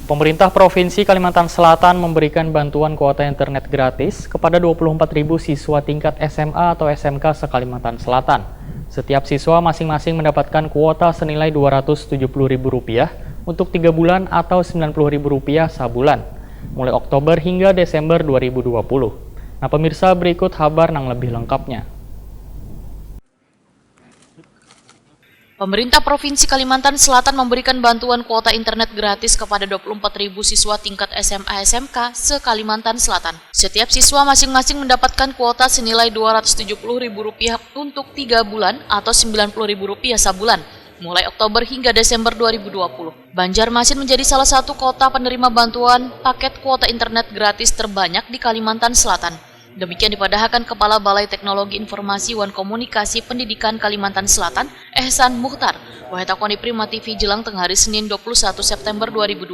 Pemerintah Provinsi Kalimantan Selatan memberikan bantuan kuota internet gratis kepada 24.000 siswa tingkat SMA atau SMK se-Kalimantan Selatan. Setiap siswa masing-masing mendapatkan kuota senilai Rp270.000 untuk 3 bulan atau Rp90.000 sabulan, mulai Oktober hingga Desember 2020. Nah pemirsa, berikut kabar yang lebih lengkapnya. Pemerintah Provinsi Kalimantan Selatan memberikan bantuan kuota internet gratis kepada 24.000 siswa tingkat SMA-SMK se-Kalimantan Selatan. Setiap siswa masing-masing mendapatkan kuota senilai Rp270.000 untuk 3 bulan atau Rp90.000 sabulan, mulai Oktober hingga Desember 2020. Banjarmasin menjadi salah satu kota penerima bantuan paket kuota internet gratis terbanyak di Kalimantan Selatan. Demikian dipadahkan Kepala Balai Teknologi Informasi wan Komunikasi Pendidikan Kalimantan Selatan, Ehsan Muhtar, Wahetakoni Prima TV Jelang Tengah hari Senin 21 September 2020.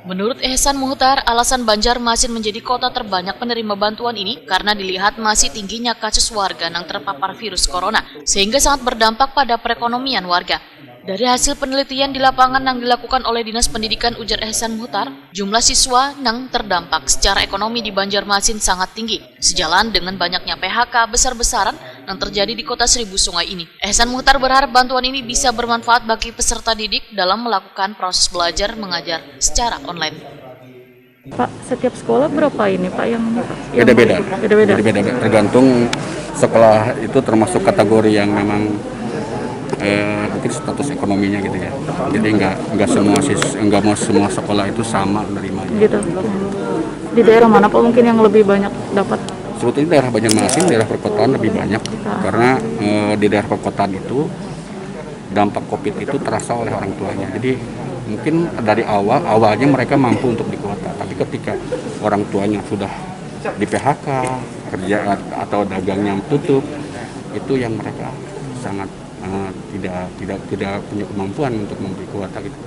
Menurut Ehsan Muhtar, alasan Banjarmasin menjadi kota terbanyak penerima bantuan ini karena dilihat masih tingginya kasus warga yang terpapar virus corona, sehingga sangat berdampak pada perekonomian warga. Dari hasil penelitian di lapangan yang dilakukan oleh Dinas Pendidikan, ujar Ehsan Muhtar, jumlah siswa yang terdampak secara ekonomi di Banjarmasin sangat tinggi, sejalan dengan banyaknya PHK besar-besaran yang terjadi di kota Seribu Sungai ini. Ehsan Muhtar berharap bantuan ini bisa bermanfaat bagi peserta didik dalam melakukan proses belajar mengajar secara online. Pak, setiap sekolah berapa ini Pak yang Beda-beda, tergantung sekolah itu termasuk kategori yang memang mungkin status ekonominya gitu ya. Jadi nggak semua sekolah itu sama menerimanya. Gitu. Di daerah mana Pak mungkin yang lebih banyak dapat? Sebetulnya daerah Banjarmasin, daerah perkotaan lebih banyak karena di daerah perkotaan itu dampak COVID itu terasa oleh orang tuanya. Jadi mungkin dari awalnya mereka mampu untuk dikuota, tapi ketika orang tuanya sudah di PHK, kerja atau dagangnya tutup, itu yang mereka sangat tidak punya kemampuan untuk memberi kuota gitu.